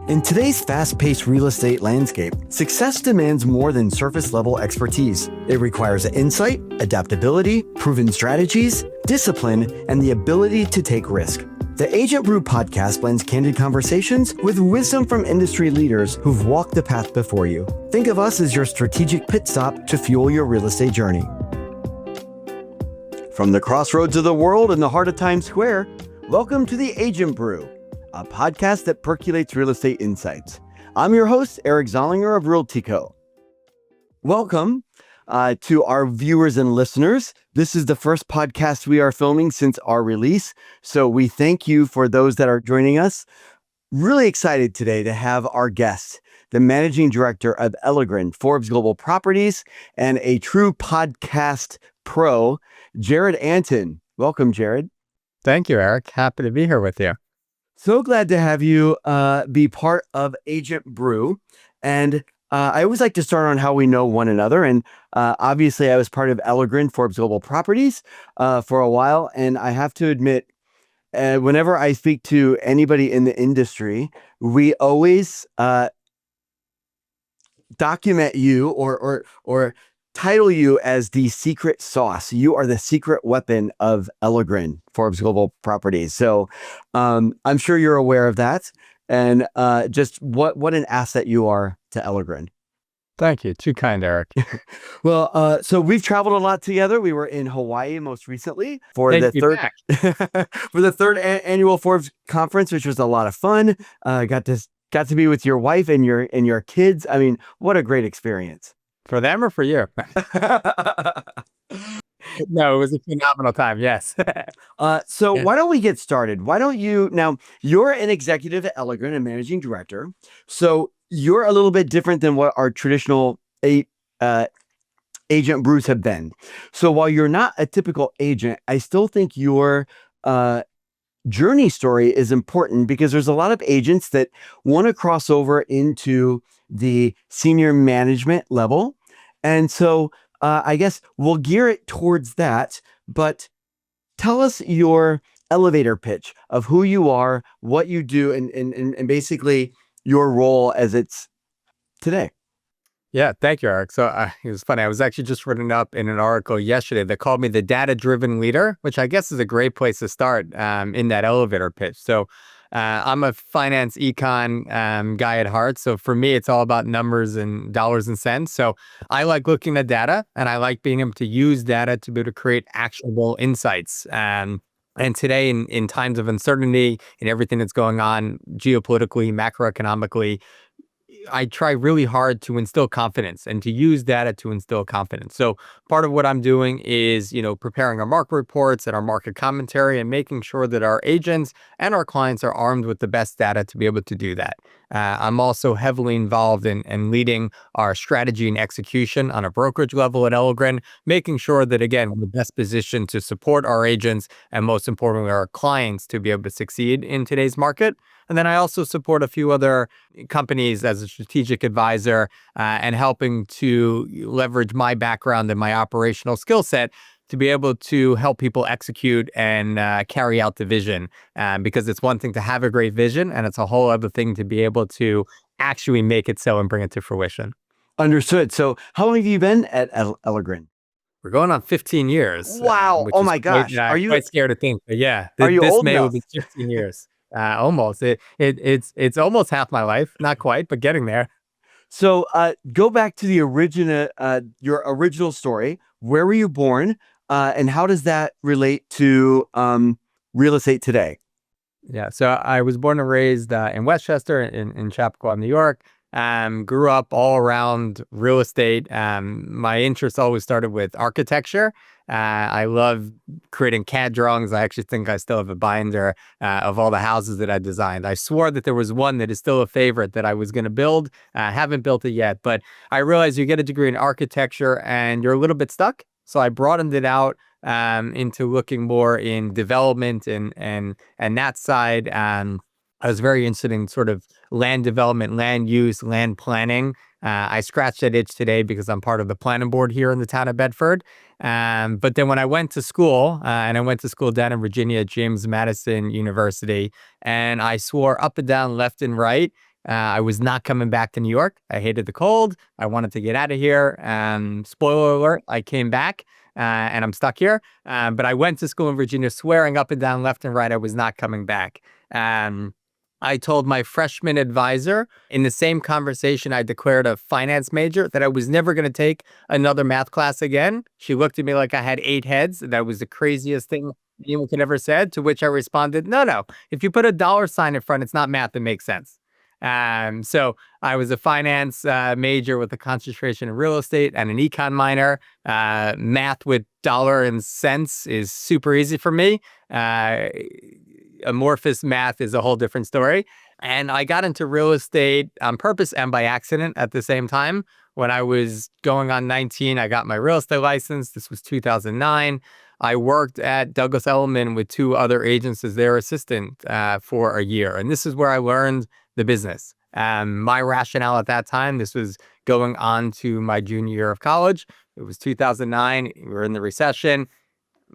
In today's fast-paced real estate landscape, success demands more than surface-level expertise. It requires insight, adaptability, proven strategies, discipline, and the ability to take risk. The Agent Brew podcast blends candid conversations with wisdom from industry leaders who've walked the path before you. Think of us as your strategic pit stop to fuel your real estate journey. From the crossroads of the world in the heart of Times Square, welcome to the Agent Brew, a podcast that percolates real estate insights. I'm your host, Eric Zollinger of RealtyCo. Welcome to our viewers and listeners. This is the first podcast we are filming since our release, so we thank you for those that are joining us. Really excited today to have our guest, the Managing Director of Elegran, Forbes Global Properties, and a true podcast pro, Jared Antin. Welcome, Jared. Thank you, Eric. Happy to be here with you. So glad to have you be part of Agent Brew. And I always like to start on how we know one another. And obviously, I was part of Elegran, Forbes Global Properties for a while. And I have to admit, whenever I speak to anybody in the industry, we always document you or title you as the secret sauce. You are the secret weapon of Elegran, Forbes Global Properties. So I'm sure you're aware of that, and just what an asset you are to Elegran. Thank you. Too kind, Eric. Well, so we've traveled a lot together. We were in Hawaii most recently for the third annual Forbes conference, which was a lot of fun. Got to be with your wife and your kids. I mean, what a great experience. For them or for you? No, it was a phenomenal time. Yes. So why don't we get started? Now you're an executive at Elegran and managing director. So you're a little bit different than what our traditional agent brews have been. So while you're not a typical agent, I still think your journey story is important because there's a lot of agents that want to cross over into the senior management level. And so I guess we'll gear it towards that, but tell us your elevator pitch of who you are, what you do, and basically your role as it's today. Yeah, thank you, Eric. So it was funny. I was actually just written up in an article yesterday that called me the data-driven leader, which I guess is a great place to start in that elevator pitch. So I'm a finance econ guy at heart. So for me, it's all about numbers and dollars and cents. So I like looking at data, and I like being able to use data to be able to create actionable insights. And today, in times of uncertainty and everything that's going on geopolitically, macroeconomically, I try really hard to instill confidence and to use data to instill confidence. So part of what I'm doing is, preparing our market reports and our market commentary and making sure that our agents and our clients are armed with the best data to be able to do that. I'm also heavily involved in leading our strategy and execution on a brokerage level at Elegran, making sure that, again, we're the best positioned to support our agents and, most importantly, our clients to be able to succeed in today's market. And then I also support a few other companies as a strategic advisor and helping to leverage my background and my operational skill set to be able to help people execute and carry out the vision. Because it's one thing to have a great vision, and it's a whole other thing to be able to actually make it so and bring it to fruition. Understood. So how long have you been at Elegran? We're going on 15 years. Wow. Oh my gosh. Are you quite scared to think? But yeah, are you this old May enough? will be 15 years. Almost. It's almost half my life. Not quite, but getting there. So go back to the your original story. Where were you born? And how does that relate to real estate today? Yeah. So I was born and raised in Westchester in Chappaqua, New York. Grew up all around real estate. My interest always started with architecture. I love creating CAD drawings. I actually think I still have a binder of all the houses that I designed. I swore that there was one that is still a favorite that I was going to build. I haven't built it yet, but I realized you get a degree in architecture and you're a little bit stuck. So I broadened it out into looking more in development and that side. I was very interested in sort of land development, land use, land planning. I scratched that itch today because I'm part of the planning board here in the town of Bedford. But then when I went to school, and I went to school down in Virginia at James Madison University, and I swore up and down, left and right I was not coming back to New York. I hated the cold. I wanted to get out of here. Spoiler alert, I came back and I'm stuck here. But I went to school in Virginia swearing up and down, left and right, I was not coming back. I told my freshman advisor in the same conversation I declared a finance major that I was never going to take another math class again. She looked at me like I had 8 heads. That was the craziest thing anyone could ever said, to which I responded, no. If you put a dollar sign in front, it's not math. It makes sense. So I was a finance major with a concentration in real estate and an econ minor. Math with dollar and cents is super easy for me. Amorphous math is a whole different story. And I got into real estate on purpose and by accident at the same time. When I was going on 19, I got my real estate license. This was 2009. I worked at Douglas Elliman with 2 other agents as their assistant for a year. And this is where I learned the business. My rationale at that time, this was going on to my junior year of college. It was 2009. We were in the recession.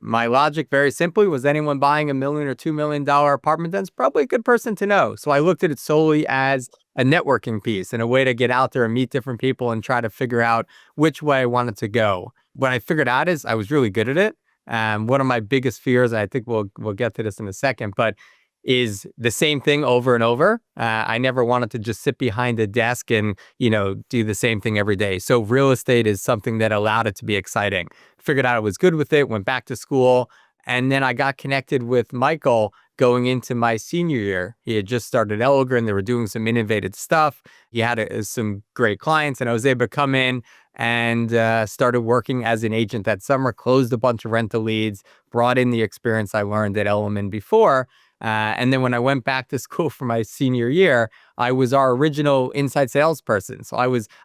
My logic, very simply, was anyone buying $1 million or $2 million apartment, that's probably a good person to know. So I looked at it solely as a networking piece and a way to get out there and meet different people and try to figure out which way I wanted to go. What I figured out is I was really good at it. One of my biggest fears, I think we'll get to this in a second, but is the same thing over and over. I never wanted to just sit behind a desk and, do the same thing every day. So real estate is something that allowed it to be exciting. Figured out I was good with it, went back to school. And then I got connected with Michael going into my senior year. He had just started Elegran. They were doing some innovative stuff. He had some great clients, and I was able to come in and started working as an agent that summer, closed a bunch of rental leads, brought in the experience I learned at Elliman before. And then when I went back to school for my senior year, I was our original inside salesperson. So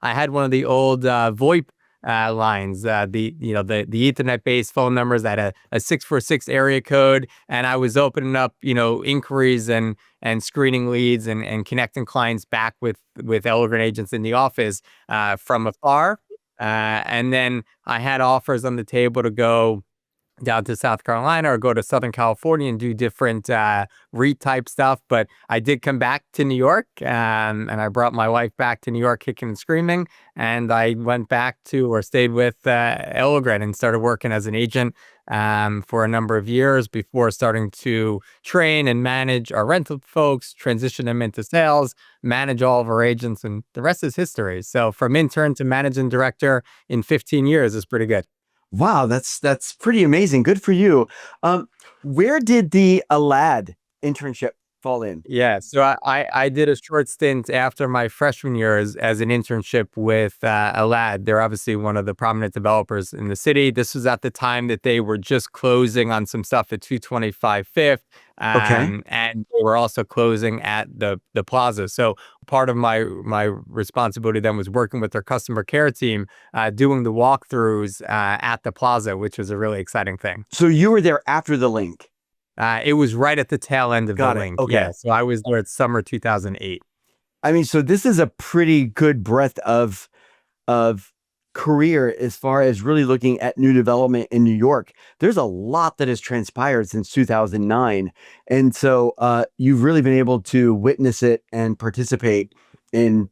I had one of the old VoIP lines, the Ethernet-based phone numbers that had a 646 area code, and I was opening up inquiries and screening leads and connecting clients back with Elegran agents in the office from afar. And then I had offers on the table to go down to South Carolina or go to Southern California and do different REIT type stuff. But I did come back to New York, and I brought my wife back to New York kicking and screaming. And I went back to or stayed with Elegran and started working as an agent for a number of years before starting to train and manage our rental folks, transition them into sales, manage all of our agents, and the rest is history. So from intern to managing director in 15 years is pretty good. Wow, that's pretty amazing. Good for you. Where did the Alad internship fall in? Yeah, so I did a short stint after my freshman year as an internship with Alad. They're obviously one of the prominent developers in the city. This was at the time that they were just closing on some stuff at 225 Fifth. Okay. And they were also closing at the plaza. So part of my responsibility then was working with their customer care team, doing the walkthroughs at the plaza, which was a really exciting thing. So you were there after the link. It was right at the tail end of Got the it. link. Okay. Yeah, so I was there at summer 2008. I mean, so this is a pretty good breadth of career as far as really looking at new development in New York. There's a lot that has transpired since 2009. And so you've really been able to witness it and participate in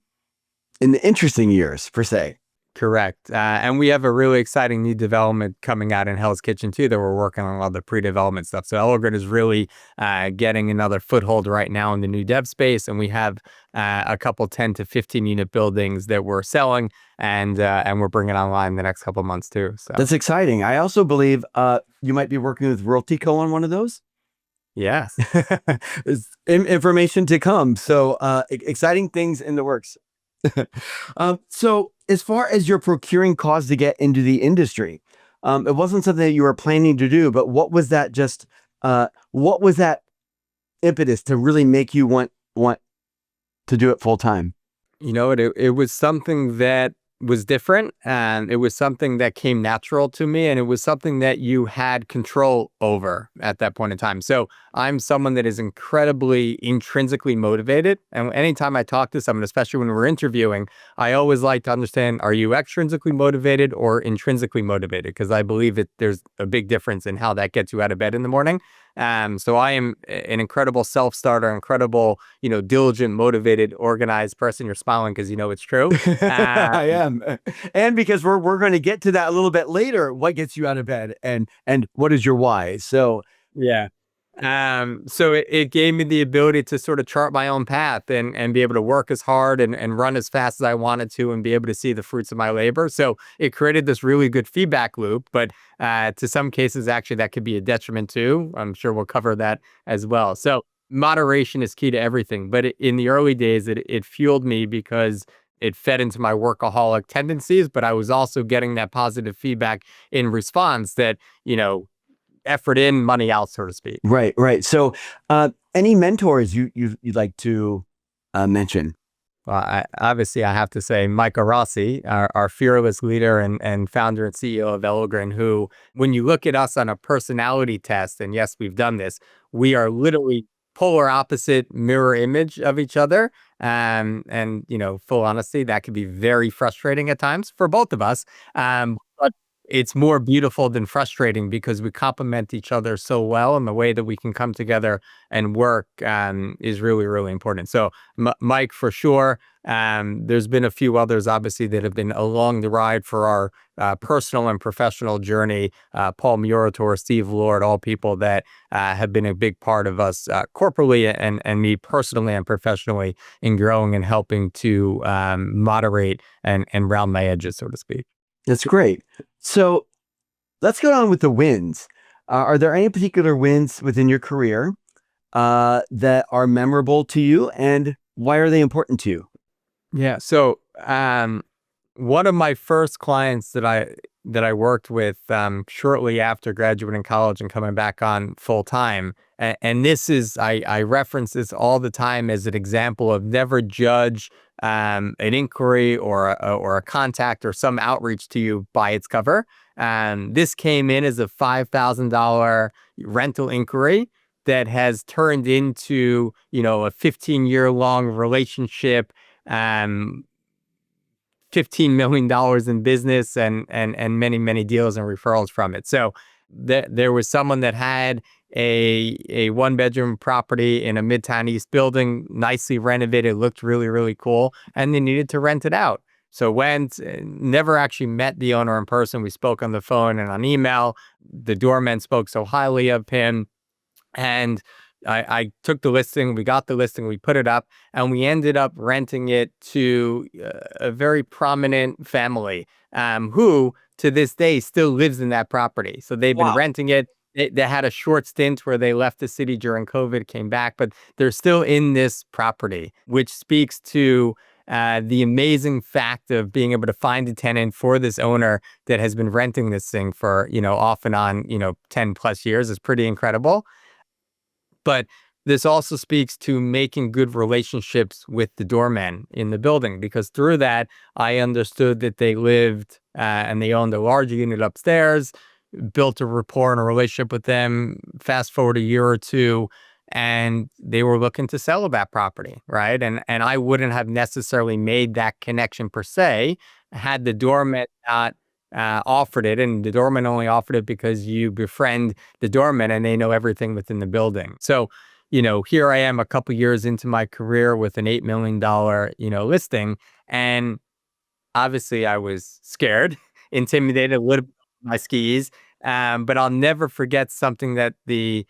the interesting years, per se. Correct. And we have a really exciting new development coming out in Hell's Kitchen, too, that we're working on all the pre-development stuff. So Elegran is really getting another foothold right now in the new dev space. And we have a couple 10 to 15 unit buildings that we're selling and we're bringing online the next couple of months, too. So That's exciting. I also believe you might be working with Realty Co. on one of those. yes. There's information to come. So exciting things in the works. So as far as your procuring costs to get into the industry, it wasn't something that you were planning to do, but what was that impetus to really make you want to do it full time? It was something that was different, and it was something that came natural to me, and it was something that you had control over at that point in time. So I'm someone that is incredibly intrinsically motivated. And anytime I talk to someone, especially when we're interviewing, I always like to understand, are you extrinsically motivated or intrinsically motivated? Because I believe that there's a big difference in how that gets you out of bed in the morning. So I am an incredible self-starter, incredible, diligent, motivated, organized person. You're smiling because you know it's true. Uh, I am. And because we're going to get to that a little bit later, what gets you out of bed and what is your why? So yeah. So it gave me the ability to sort of chart my own path and be able to work as hard and run as fast as I wanted to and be able to see the fruits of my labor. So it created this really good feedback loop, but to some cases, actually, that could be a detriment too. I'm sure we'll cover that as well. So moderation is key to everything. But in the early days, it fueled me because it fed into my workaholic tendencies, but I was also getting that positive feedback in response that, effort in, money out, so to speak. right, right. So any mentors you'd like to mention? Well, obviously, I have to say Micah Rossi, our fearless leader and founder and CEO of Elegran, who, when you look at us on a personality test, and yes, we've done this, we are literally polar opposite mirror image of each other. And, full honesty, that can be very frustrating at times for both of us. But it's more beautiful than frustrating because we complement each other so well, and the way that we can come together and work is really, really important. So Mike, for sure. There's been a few others, obviously, that have been along the ride for our personal and professional journey. Paul Murator, Steve Lord, all people that have been a big part of us corporately and me personally and professionally in growing and helping to moderate and round my edges, so to speak. That's great. So let's go on with the wins. Are there any particular wins within your career that are memorable to you, and why are they important to you? Yeah. So one of my first clients that I worked with shortly after graduating college and coming back on full time, and this is I reference this all the time as an example of never judge an inquiry or a contact or some outreach to you by its cover. This came in as a $5,000 rental inquiry that has turned into a 15-year-long relationship. Um, $15 million in business and many, many deals and referrals from it. So there was someone that had a one-bedroom property in a Midtown East building, nicely renovated, looked really, really cool, and they needed to rent it out. So went, never actually met the owner in person. We spoke on the phone and on email. The doorman spoke so highly of him. And I took the listing, we got the listing, we put it up, and we ended up renting it to a very prominent family who, to this day, still lives in that property. So they've been Wow. renting it. They had a short stint where they left the city during COVID, came back, but they're still in this property, which speaks to the amazing fact of being able to find a tenant for this owner that has been renting this thing for, off and on, 10 plus years is pretty incredible. But this also speaks to making good relationships with the doormen in the building, because through that, I understood that they lived and they owned a large unit upstairs, built a rapport and a relationship with them. Fast forward a year or two, and they were looking to sell that property, right? And I wouldn't have necessarily made that connection per se had the doorman not offered it. And the doorman only offered it because you befriend the doorman and they know everything within the building. So, here I am a couple years into my career with an $8 million, listing. And obviously I was scared, intimidated, a little bit on my skis. But I'll never forget something that the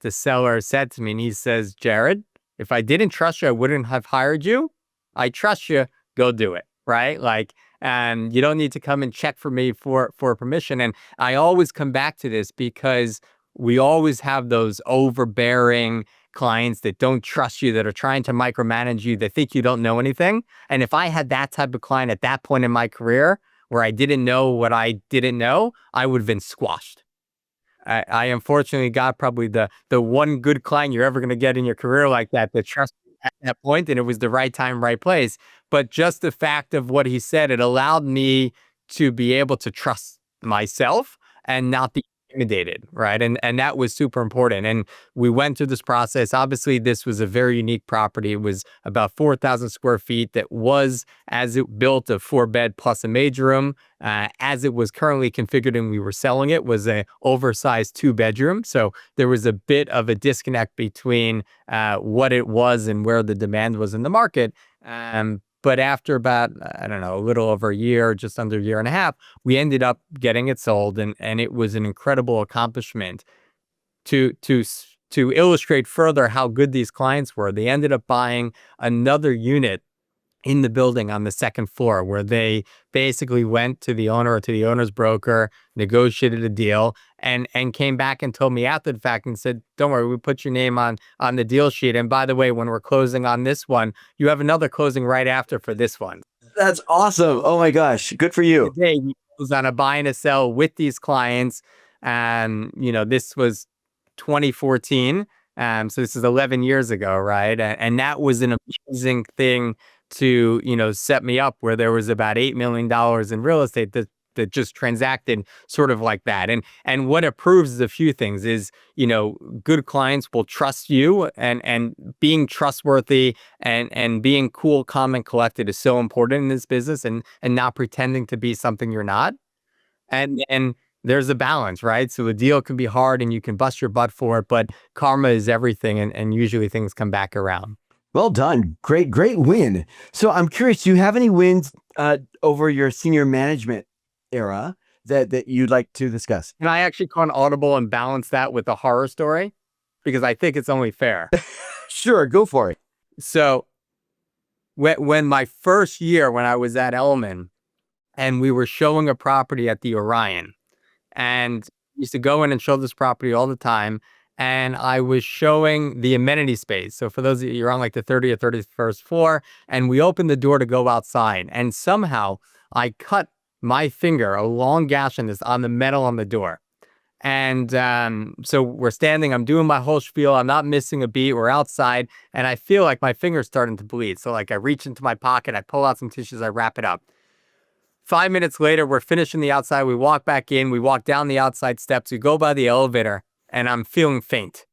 seller said to me. And he says, Jared, if I didn't trust you, I wouldn't have hired you. I trust you. Go do it. Right. Like, and you don't need to come and check for me for permission. And I always come back to this because we always have those overbearing clients that don't trust you, that are trying to micromanage you, that think you don't know anything. And if I had that type of client at that point in my career where I didn't know what I didn't know, I would have been squashed. I unfortunately got probably the one good client you're ever going to get in your career like that trusts you at that point, and it was the right time, right place. But just the fact of what he said, it allowed me to be able to trust myself and not be intimidated, right? And that was super important. And we went through this process. Obviously, this was a very unique property. It was about 4,000 square feet that was, as it built, a 4-bed plus a major room. As it was currently configured and we were selling it, was a oversized 2-bedroom. So there was a bit of a disconnect between what it was and where the demand was in the market. But after about, I don't know, a little over a year, just under a year and a half, we ended up getting it sold, and it was an incredible accomplishment. To illustrate further how good these clients were, they ended up buying another unit in the building on the second floor, where they basically went to the owner or to the owner's broker, negotiated a deal, and came back and told me after the fact and said, "Don't worry, we put your name on the deal sheet. And by the way, when we're closing on this one, you have another closing right after for this one." That's awesome. Oh my gosh. Good for you. Today we closed on a buy and a sell with these clients, and this was 2014. So this is 11 years ago, right? And that was an amazing thing to set me up, where there was about $8 million in real estate that just transacted sort of like that. And what it proves is a few things: is good clients will trust you, and being trustworthy and being cool, calm, and collected is so important in this business, and not pretending to be something you're not. And there's a balance, right? So the deal can be hard and you can bust your butt for it, but karma is everything, and usually things come back around. Well done. Great win. So I'm curious, do you have any wins over your senior management era that you'd like to discuss? And I actually call an audible and balance that with a horror story, because I think it's only fair. Sure, go for it. So when my first year, when I was at Elman, and we were showing a property at the Orion, and used to go in and show this property all the time. And I was showing the amenity space. So for those of you, you're on like the 30th or 31st floor, and we opened the door to go outside. And somehow I cut my finger, a long gash in this, on the metal on the door. And so we're standing, I'm doing my whole spiel. I'm not missing a beat. We're outside, and I feel like my finger's starting to bleed. So like I reach into my pocket, I pull out some tissues, I wrap it up. 5 minutes later, we're finishing the outside. We walk back in. We walk down the outside steps. We go by the elevator, and I'm feeling faint.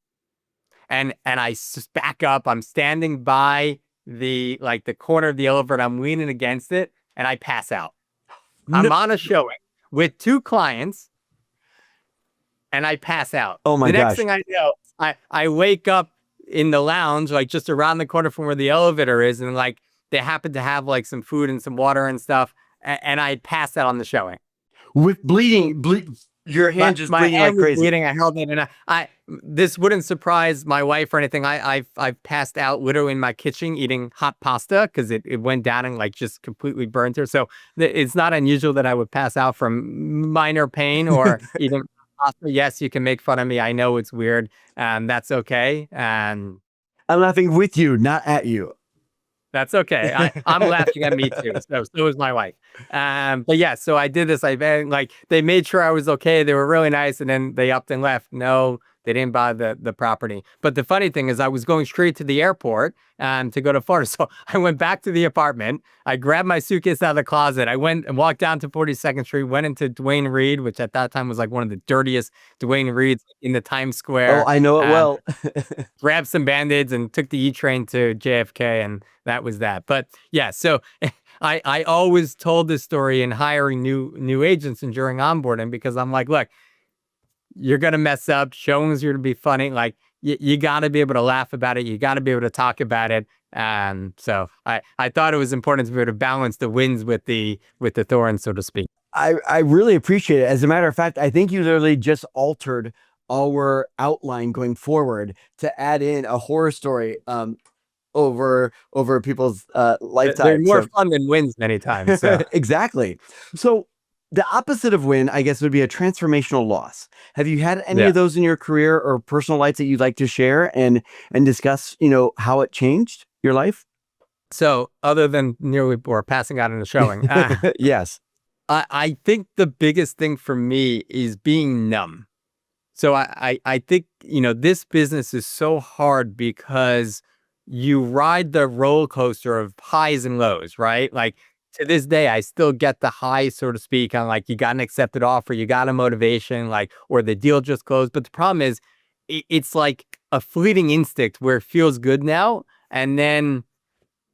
And I back up. I'm standing by the corner of the elevator, and I'm leaning against it, and I pass out. I'm on a showing with 2 clients, and I pass out. Oh my gosh. The next gosh. thing I know, I wake up in the lounge, like just around the corner from where the elevator is, and like they happen to have like some food and some water and stuff. And I passed out on the showing with bleeding. Your hand just my bleeding hand like crazy. bleeding. I held it, and this wouldn't surprise my wife or anything. I've passed out literally in my kitchen eating hot pasta, because it went down and like just completely burned her. So it's not unusual that I would pass out from minor pain or eating pasta. Yes, you can make fun of me. I know it's weird. That's okay. And I'm laughing with you, not at you. That's okay. I'm laughing at me too. So is my wife. But yeah, so I did this. They made sure I was okay. They were really nice, and then they upped and left. No, they didn't buy the property. But the funny thing is, I was going straight to the airport to go to Florida. So I went back to the apartment. I grabbed my suitcase out of the closet. I went and walked down to 42nd Street, went into Duane Reade, which at that time was like one of the dirtiest Duane Reads in the Times Square. Oh, I know it well. Grabbed some Band-Aids and took the E train to JFK, and that was that. But yeah, so I always told this story in hiring new agents and during onboarding, because I'm like, look, you're gonna mess up. Showings are gonna be funny. Like you got to be able to laugh about it. You got to be able to talk about it. And so I thought it was important to be able to balance the wins with the thorns, so to speak. I really appreciate it. As a matter of fact, I think you literally just altered our outline going forward to add in a horror story over people's lifetime. They're more fun than wins many times. So. Exactly. So the opposite of win, I guess, would be a transformational loss. Have you had any of those in your career or personal life that you'd like to share and discuss, how it changed your life? So other than nearly or passing out in a showing, yes. I think the biggest thing for me is being numb. So I think, this business is so hard because you ride the roller coaster of highs and lows, right? Like to this day, I still get the high, so to speak, on like you got an accepted offer, you got a motivation, like, or the deal just closed. But the problem is, it's like a fleeting instinct where it feels good now, and then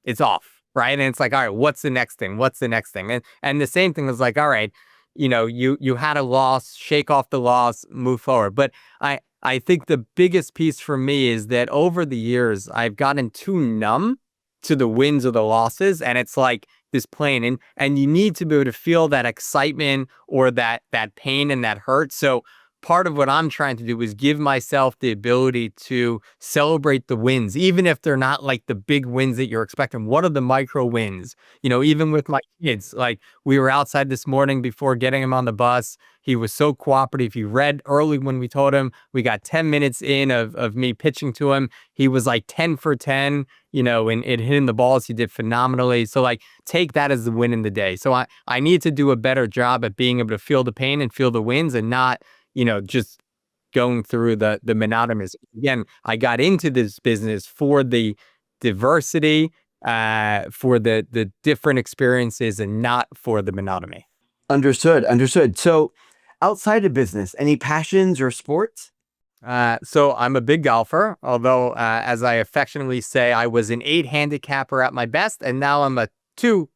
it's off, right? And it's like, all right, what's the next thing? What's the next thing? And the same thing was like, all right, you had a loss, shake off the loss, move forward. But I think the biggest piece for me is that over the years, I've gotten too numb to the wins or the losses, and it's like this plane, and you need to be able to feel that excitement or that pain and that hurt. So part of what I'm trying to do is give myself the ability to celebrate the wins, even if they're not like the big wins that you're expecting. What are the micro wins? Even with my kids, like we were outside this morning before getting him on the bus. He was so cooperative. He read early when we told him. We got 10 minutes in of me pitching to him. He was like 10 for 10, in hitting the balls. He did phenomenally. So like take that as the win in the day. So I need to do a better job at being able to feel the pain and feel the wins and not just going through the monotonous. Again, I got into this business for the diversity, for the different experiences, and not for the monotony. Understood. Understood. So, outside of business, any passions or sports? So I'm a big golfer, although, as I affectionately say, I was an 8 handicapper at my best, and now I'm a 2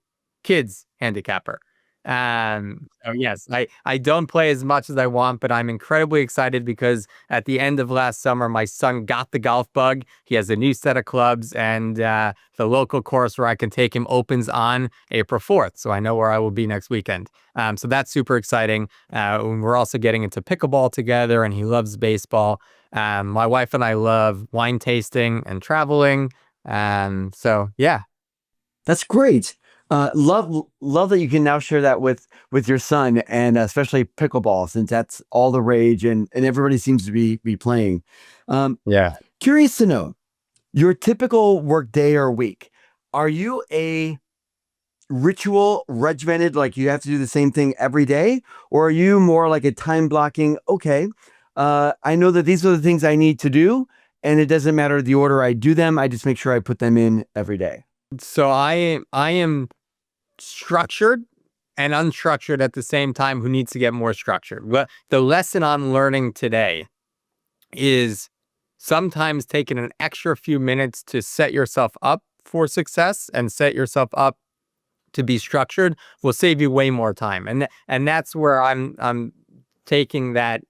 kids handicapper. So yes, I don't play as much as I want, but I'm incredibly excited because at the end of last summer, my son got the golf bug. He has a new set of clubs, and the local course where I can take him opens on April 4th. So I know where I will be next weekend. So that's super exciting. We're also getting into pickleball together, and he loves baseball. My wife and I love wine tasting and traveling. So yeah. That's great. Love that you can now share that with your son, and especially pickleball, since that's all the rage, and everybody seems to be playing. Um, Yeah. Curious to know your typical work day or week. Are you a ritual regimented, like you have to do the same thing every day, or are you more like a time blocking? Okay, I know that these are the things I need to do, and it doesn't matter the order I do them. I just make sure I put them in every day. So I am structured and unstructured at the same time who needs to get more structured. But the lesson I'm learning today is sometimes taking an extra few minutes to set yourself up for success and set yourself up to be structured will save you way more time. And that's where I'm taking that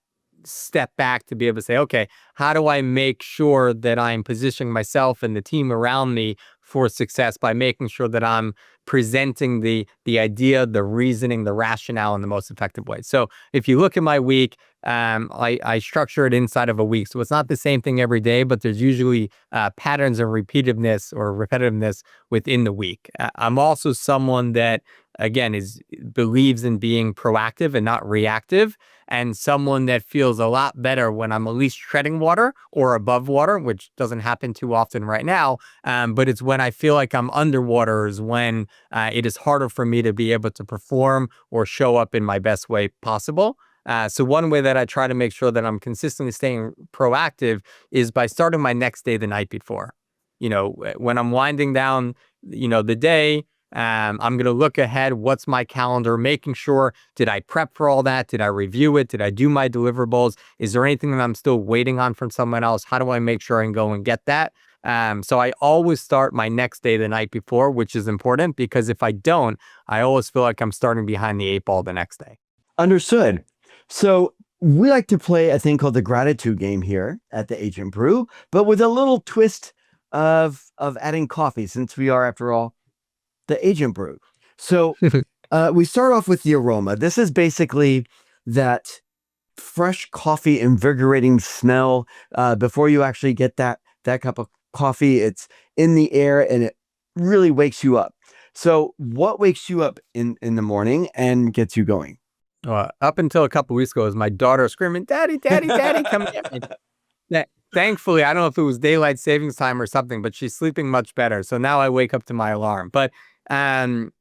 step back to be able to say, okay, how do I make sure that I'm positioning myself and the team around me for success by making sure that I'm presenting the idea, the reasoning, the rationale in the most effective way. So if you look at my week, I structure it inside of a week. So it's not the same thing every day, but there's usually patterns of repeatedness or repetitiveness within the week. I'm also someone that, again, believes in being proactive and not reactive, and someone that feels a lot better when I'm at least treading water or above water, which doesn't happen too often right now. But it's when I feel like I'm underwater is when it is harder for me to be able to perform or show up in my best way possible. So one way that I try to make sure that I'm consistently staying proactive is by starting my next day the night before. When I'm winding down, the day, I'm going to look ahead. What's my calendar? Making sure, did I prep for all that? Did I review it? Did I do my deliverables? Is there anything that I'm still waiting on from someone else? How do I make sure I can go and get that? So I always start my next day the night before, which is important because if I don't, I always feel like I'm starting behind the 8 ball the next day. Understood. So we like to play a thing called the gratitude game here at the Agent Brew, but with a little twist of adding coffee, since we are, after all, the Agent Brew. So we start off with the aroma. This is basically that fresh coffee, invigorating smell before you actually get that cup of coffee. It's in the air and it really wakes you up. So, what wakes you up in the morning and gets you going? Up until a couple weeks ago, it was my daughter screaming, "Daddy, Daddy, Daddy, come get me." Thankfully, I don't know if it was daylight savings time or something, but she's sleeping much better. So now I wake up to my alarm. But um,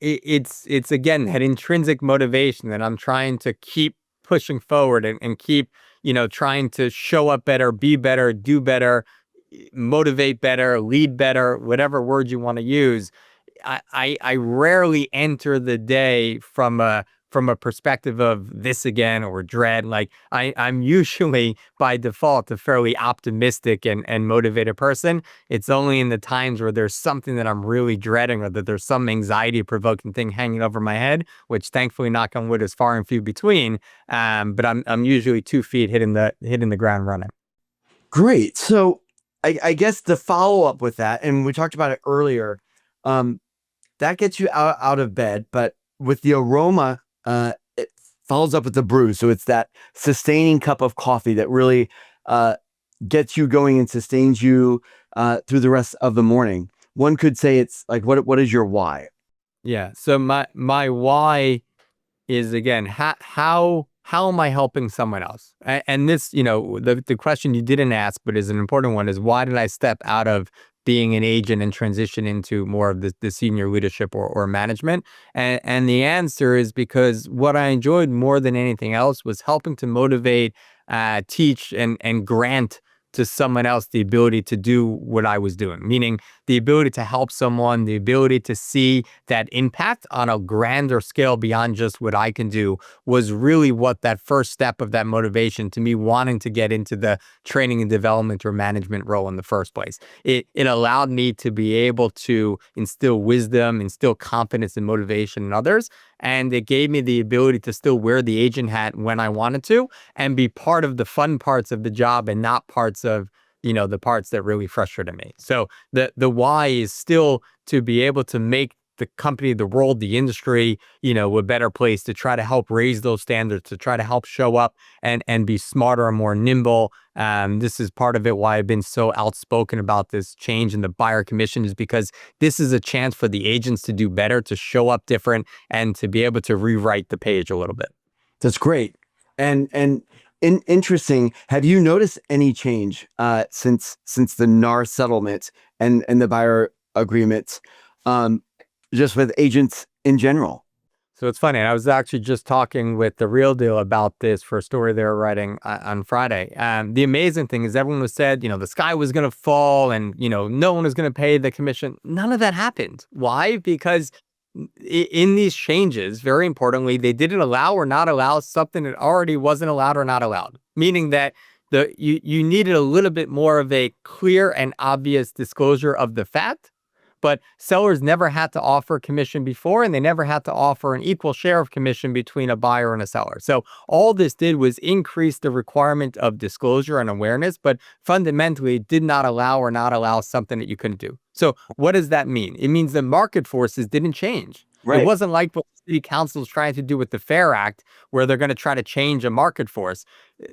it's again that intrinsic motivation that I'm trying to keep pushing forward and keep trying to show up better, be better, do better, motivate better, lead better, whatever word you want to use. I rarely enter the day from a perspective of this again or dread. Like I'm usually by default a fairly optimistic and motivated person. It's only in the times where there's something that I'm really dreading or that there's some anxiety provoking thing hanging over my head, which thankfully, knock on wood, is far and few between. But I'm usually 2 feet hitting the ground running. Great. So I guess the follow up with that, and we talked about it earlier, um, that gets you out of bed, but with the aroma, it follows up with the brew. So it's that sustaining cup of coffee that really uh, gets you going and sustains you through the rest of the morning. One could say it's like, what is your why? Yeah. So my why is, again, how am I helping someone else? And this, the question you didn't ask, but is an important one, is why did I step out of being an agent and transition into more of the senior leadership or management? And the answer is because what I enjoyed more than anything else was helping to motivate, teach, and grant to someone else the ability to do what I was doing, meaning the ability to help someone, the ability to see that impact on a grander scale beyond just what I can do, was really what that first step of that motivation to me wanting to get into the training and development or management role in the first place. It allowed me to be able to instill wisdom, instill confidence and motivation in others. And it gave me the ability to still wear the agent hat when I wanted to and be part of the fun parts of the job and not parts of, the parts that really frustrated me. So the why is still to be able to make the company, the world, the industry, a better place, to try to help raise those standards, to try to help show up and be smarter and more nimble. This is part of it why I've been so outspoken about this change in the buyer commission, is because this is a chance for the agents to do better, to show up different, and to be able to rewrite the page a little bit. That's great. And interesting. Have you noticed any change since the NAR settlement and the buyer agreements, um, just with agents in general? So it's funny. I was actually just talking with the Real Deal about this for a story they were writing on Friday. The amazing thing is everyone was said, the sky was going to fall and, no one was going to pay the commission. None of that happened. Why? Because in these changes, very importantly, they didn't allow or not allow something that already wasn't allowed or not allowed, meaning that you needed a little bit more of a clear and obvious disclosure of the fact. But sellers never had to offer commission before, and they never had to offer an equal share of commission between a buyer and a seller. So all this did was increase the requirement of disclosure and awareness, but fundamentally it did not allow or not allow something that you couldn't do. So what does that mean? It means the market forces didn't change. It Right. wasn't like what the city council is trying to do with the Fair Act, where they're going to try to change a market force.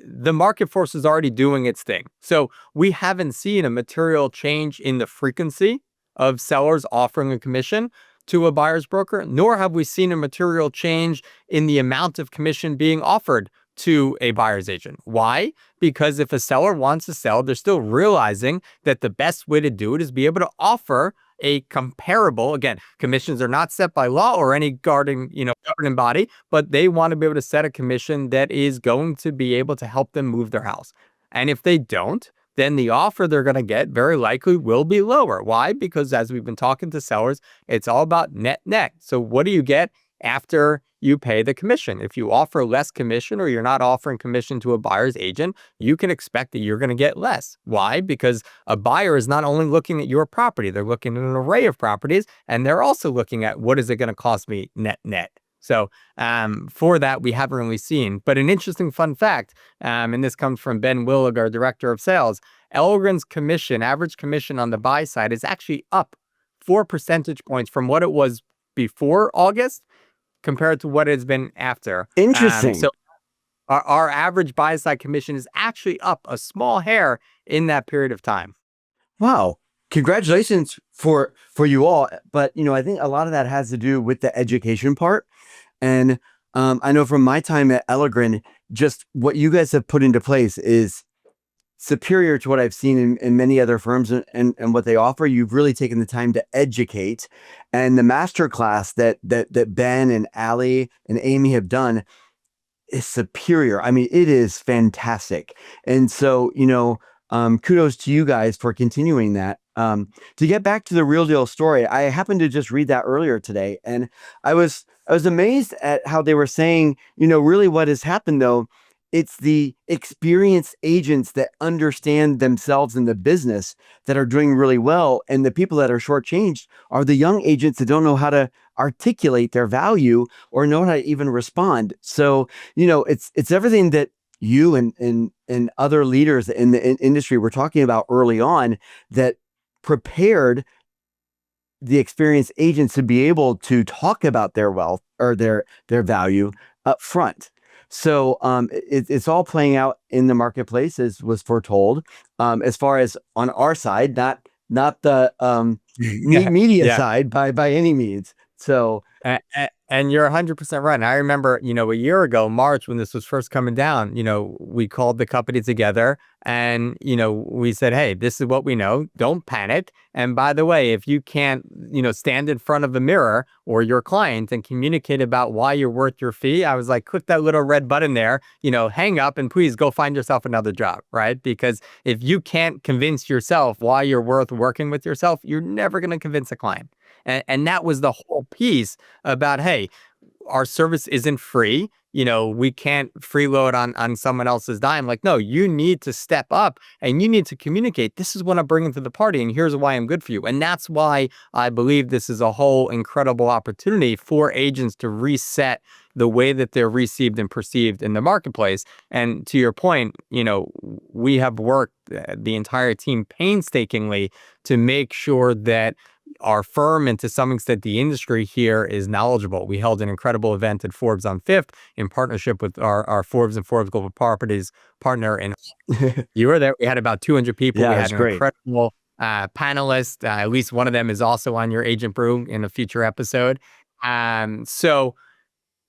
The market force is already doing its thing. So we haven't seen a material change in the frequency of sellers offering a commission to a buyer's broker, nor have we seen a material change in the amount of commission being offered to a buyer's agent. Why? Because if a seller wants to sell, they're still realizing that the best way to do it is be able to offer a comparable, again, commissions are not set by law or any governing body, but they want to be able to set a commission that is going to be able to help them move their house. And if they don't, then the offer they're going to get very likely will be lower. Why? Because as we've been talking to sellers, it's all about net net. So what do you get after you pay the commission? If you offer less commission or you're not offering commission to a buyer's agent, you can expect that you're going to get less. Why? Because a buyer is not only looking at your property, they're looking at an array of properties, and they're also looking at what is it going to cost me net net. So for that, we haven't really seen. But an interesting fun fact, and this comes from Ben Willig, our director of sales, Elegran's commission, average commission on the buy side, is actually up 4 percentage points from what it was before August compared to what it's been after. Interesting. So our average buy side commission is actually up a small hair in that period of time. Wow. Congratulations for you all. But I think a lot of that has to do with the education part. And I know from my time at Elegran, just what you guys have put into place is superior to what I've seen in many other firms and what they offer. You've really taken the time to educate, and the master class that Ben and Allie and Amy have done is superior. I mean, it is fantastic. And so, kudos to you guys for continuing that. To get back to the real deal story, I happened to just read that earlier today, and I was amazed at how they were saying, really what has happened though, it's the experienced agents that understand themselves in the business that are doing really well, and the people that are shortchanged are the young agents that don't know how to articulate their value or know how to even respond. So, it's everything that you and other leaders in the industry were talking about early on that prepared the experienced agents to be able to talk about their wealth or their value up front. So it's all playing out in the marketplace as was foretold. As far as on our side, not the Yeah. media Yeah. side by any means. So And you're 100% right. And I remember, a year ago, March, when this was first coming down, we called the company together and, we said, hey, this is what we know. Don't panic. And by the way, if you can't, stand in front of a mirror or your client and communicate about why you're worth your fee, I was like, click that little red button there, hang up and please go find yourself another job, right? Because if you can't convince yourself why you're worth working with yourself, you're never going to convince a client. And that was the whole piece about, hey, our service isn't free. We can't freeload on someone else's dime. Like, no, you need to step up and you need to communicate. This is what I'm bringing to the party, and here's why I'm good for you. And that's why I believe this is a whole incredible opportunity for agents to reset the way that they're received and perceived in the marketplace. And to your point, we have worked the entire team painstakingly to make sure that our firm and to some extent the industry here is knowledgeable. We held an incredible event at Forbes on Fifth in partnership with our Forbes and Forbes Global Properties partner. And you were there. We had about 200 people. We yeah, had it's an great. incredible panelist. At least one of them is also on your Agent Brew in a future episode. So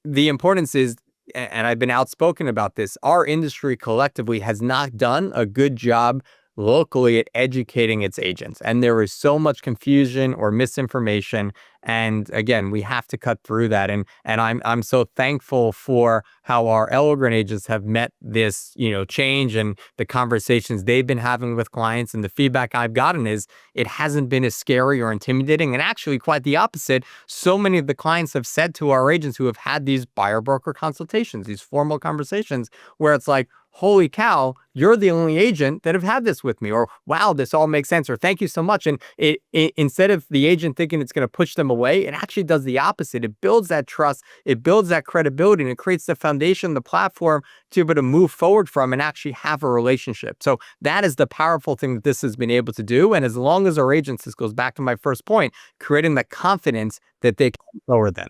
the importance is, and I've been outspoken about this, our industry collectively has not done a good job locally at educating its agents. And there is so much confusion or misinformation. And again, we have to cut through that. And I'm so thankful for how our Elegran agents have met this, change and the conversations they've been having with clients. And the feedback I've gotten is it hasn't been as scary or intimidating. And actually quite the opposite. So many of the clients have said to our agents who have had these buyer broker consultations, these formal conversations where it's like, holy cow, you're the only agent that have had this with me, or wow, this all makes sense, or thank you so much. And it instead of the agent thinking it's going to push them away, it actually does the opposite. It builds that trust, it builds that credibility, and it creates the foundation, the platform to be able to move forward from and actually have a relationship. So that is the powerful thing that this has been able to do. And as long as our agents, this goes back to my first point, creating the confidence that they can forward then.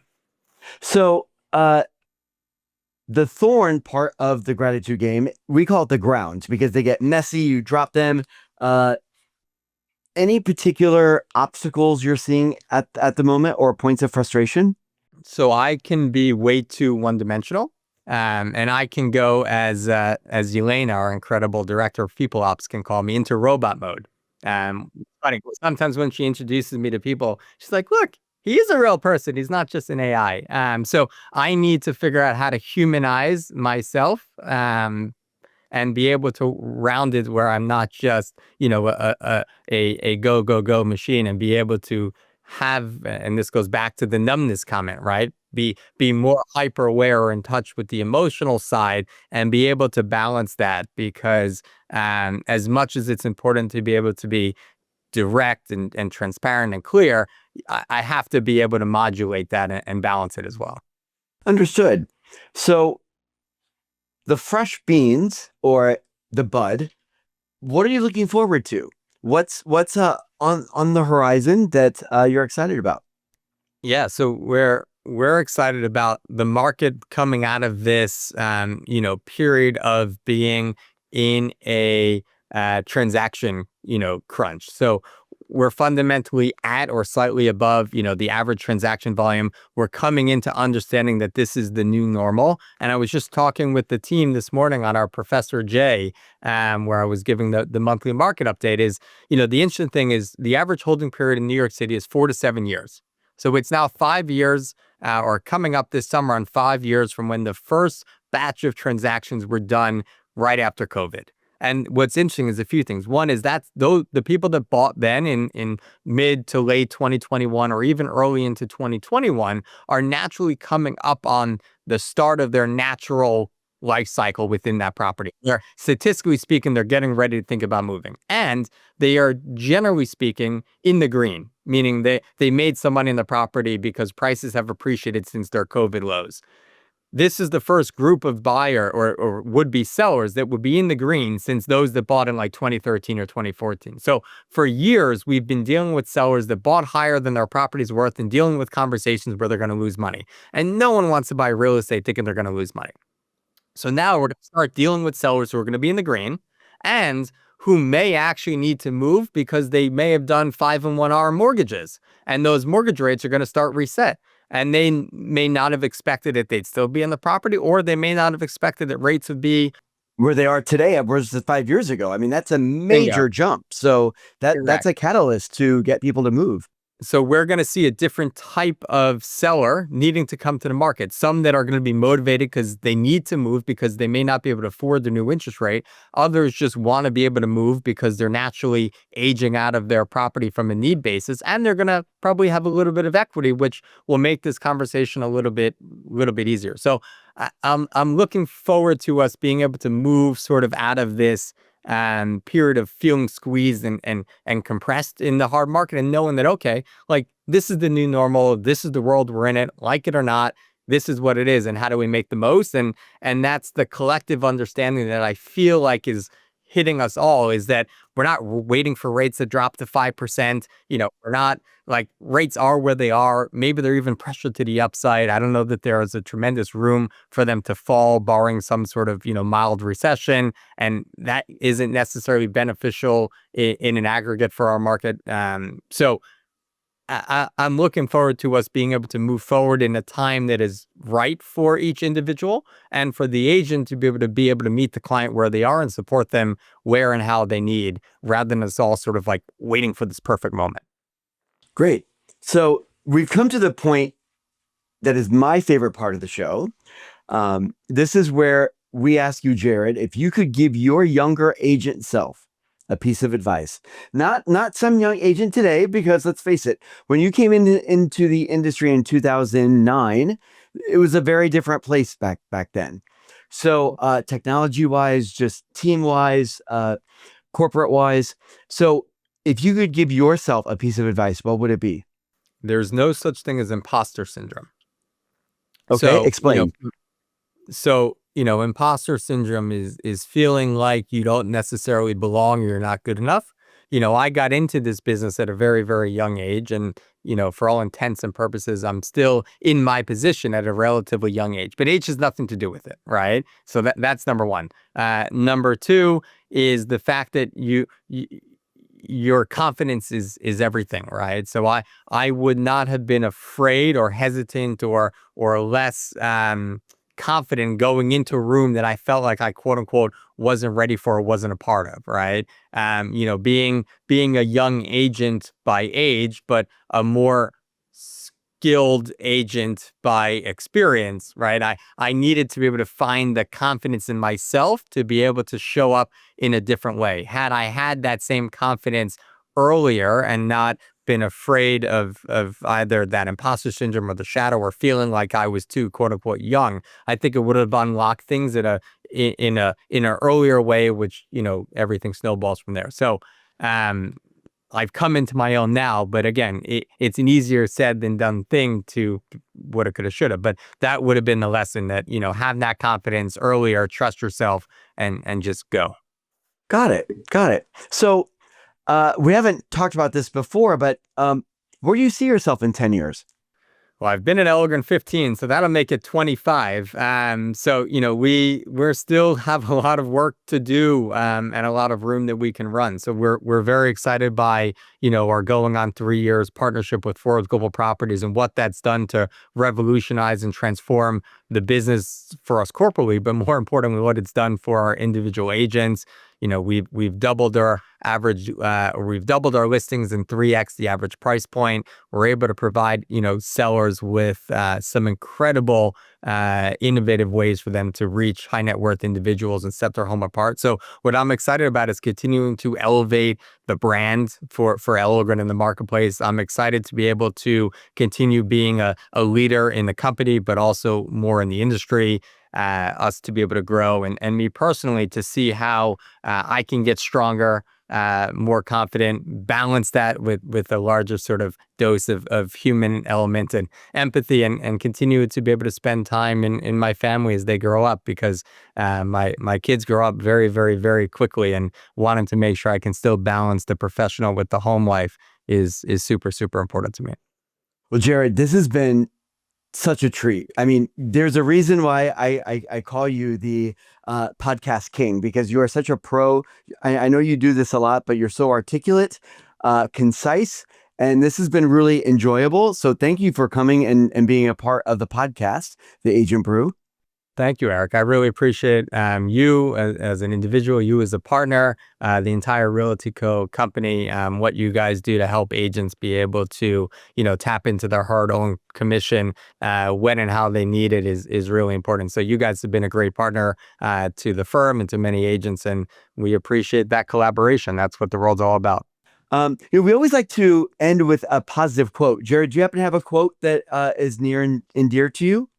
So the thorn part of the gratitude game, we call it the ground because they get messy. You drop them. Any particular obstacles you're seeing at the moment or points of frustration? So I can be way too one-dimensional. And I can go as Elena, our incredible director of people ops, can call me, into robot mode. Funny, sometimes when she introduces me to people, she's like, look, he is a real person. He's not just an AI. So I need to figure out how to humanize myself. And be able to round it where I'm not just, a go machine, and be able to have, and this goes back to the numbness comment, right? Be more hyper aware or in touch with the emotional side and be able to balance that, because as much as it's important to be able to be direct and transparent and clear, I have to be able to modulate that and balance it as well. Understood. So the fresh beans or the bud, what are you looking forward to? What's on the horizon that you're excited about? Yeah, so we're excited about the market coming out of this, period of being in a transaction, crunch. So we're fundamentally at or slightly above, the average transaction volume. We're coming into understanding that this is the new normal. And I was just talking with the team this morning on our Professor J, where I was giving the monthly market update. Is, the interesting thing is the average holding period in New York City is 4 to 7 years. So it's now 5 years, or coming up this summer on 5 years from when the first batch of transactions were done right after COVID. And what's interesting is a few things. One is that those the people that bought then in mid to late 2021 or even early into 2021 are naturally coming up on the start of their natural life cycle within that property. They're statistically speaking, they're getting ready to think about moving. And they are generally speaking in the green, meaning they made some money in the property because prices have appreciated since their COVID lows. This is the first group of buyer or would-be sellers that would be in the green since those that bought in like 2013 or 2014. So for years, we've been dealing with sellers that bought higher than their property's worth and dealing with conversations where they're going to lose money. And no one wants to buy real estate thinking they're going to lose money. So now we're going to start dealing with sellers who are going to be in the green and who may actually need to move because they may have done 5-1 mortgages, and those mortgage rates are going to start reset. And they may not have expected that they'd still be in the property, or they may not have expected that rates would be where they are today versus 5 years ago. I mean, that's a bingo. major jump. So that's Correct. a catalyst to get people to move. So we're going to see a different type of seller needing to come to the market. Some that are going to be motivated because they need to move because they may not be able to afford the new interest rate. Others just want to be able to move because they're naturally aging out of their property from a need basis, and they're going to probably have a little bit of equity, which will make this conversation a little bit easier. So I'm looking forward to us being able to move sort of out of this period of feeling squeezed and compressed in the hard market, and knowing that, okay, like this is the new normal, this is the world we're in, it, like it or not, this is what it is, and how do we make the most? And that's the collective understanding that I feel like is hitting us all, is that we're not waiting for rates to drop to 5%. We're not, like, rates are where they are. Maybe they're even pressured to the upside. I don't know that there is a tremendous room for them to fall, barring some sort of, mild recession. And that isn't necessarily beneficial in an aggregate for our market. So I'm looking forward to us being able to move forward in a time that is right for each individual, and for the agent to be able to meet the client where they are and support them where and how they need, rather than us all sort of like waiting for this perfect moment. Great. So we've come to the point that is my favorite part of the show. This is where we ask you, Jared, if you could give your younger agent self a piece of advice. Not some young agent today, because let's face it, when you came into the industry in 2009, it was a very different place back then. So technology wise, just team wise, corporate wise. So if you could give yourself a piece of advice, what would it be? There's no such thing as imposter syndrome. Okay, explain. Imposter syndrome is feeling like you don't necessarily belong or you're not good enough. I got into this business at a very, very young age, and, for all intents and purposes, I'm still in my position at a relatively young age, but age has nothing to do with it, right? So that's number one. Number two is the fact that your confidence is everything, right? So I would not have been afraid or hesitant or less confident going into a room that I felt like I, quote unquote, wasn't ready for or wasn't a part of, right? Being a young agent by age, but a more skilled agent by experience, right? I needed to be able to find the confidence in myself to be able to show up in a different way. Had I had that same confidence earlier and not been afraid of either that imposter syndrome or the shadow, or feeling like I was too, quote unquote, young, I think it would have unlocked things in an earlier way, which, everything snowballs from there. So I've come into my own now, but again, it's an easier said than done thing to woulda, coulda, shoulda. But that would have been the lesson, that, have that confidence earlier, trust yourself, and just go. Got it. So we haven't talked about this before, but where do you see yourself in 10 years? Well, I've been at Elegran 15, so that'll make it 25. So we're still have a lot of work to do, and a lot of room that we can run. So we're very excited by our going on 3 years partnership with Forbes Global Properties, and what that's done to revolutionize and transform the business for us corporately, but more importantly, what it's done for our individual agents. We've doubled our average, or we've doubled our listings in 3x the average price point. We're able to provide, sellers with some incredible innovative ways for them to reach high net worth individuals and set their home apart. So what I'm excited about is continuing to elevate the brand for Elegran in the marketplace. I'm excited to be able to continue being a leader in the company, but also more in the industry, us to be able to grow, and me personally to see how I can get stronger, more confident, balance that with a larger sort of dose of human element and empathy, and continue to be able to spend time in my family as they grow up, because my kids grow up very, very, very quickly, and wanting to make sure I can still balance the professional with the home life is super, super important to me. Well, Jared, this has been such a treat. I mean, there's a reason why I call you the podcast king, because you are such a pro. I know you do this a lot, but you're so articulate, concise, and this has been really enjoyable. So thank you for coming and being a part of the podcast, The Agent Brew. Thank you, Eric. I really appreciate you as an individual, you as a partner, the entire Realty Co. company, what you guys do to help agents be able to, tap into their hard-earned commission when and how they need it is really important. So you guys have been a great partner to the firm and to many agents, and we appreciate that collaboration. That's what the world's all about. We always like to end with a positive quote. Jared, do you happen to have a quote that is near and dear to you?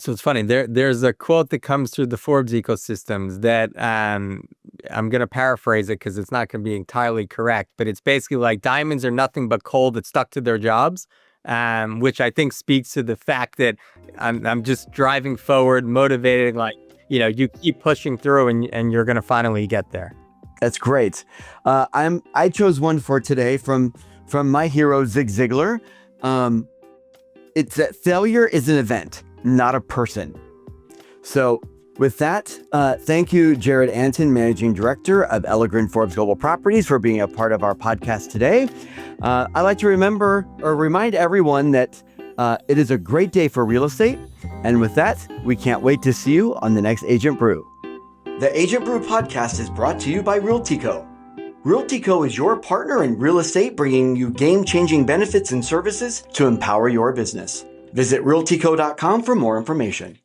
So it's funny. There's a quote that comes through the Forbes ecosystems that I'm going to paraphrase it because it's not going to be entirely correct, but it's basically like diamonds are nothing but coal that stuck to their jobs, which I think speaks to the fact that I'm just driving forward, motivated, like, you keep pushing through and you're going to finally get there. That's great. I chose one for today from my hero, Zig Ziglar. It's that failure is an event, not a person. So with that, thank you, Jared Antin, Managing Director of Elegran Forbes Global Properties, for being a part of our podcast today. I'd like to remind everyone that it is a great day for real estate. And with that, we can't wait to see you on the next Agent Brew. The Agent Brew podcast is brought to you by Realty Co. Realty Co. is your partner in real estate, bringing you game-changing benefits and services to empower your business. Visit realtyco.com for more information.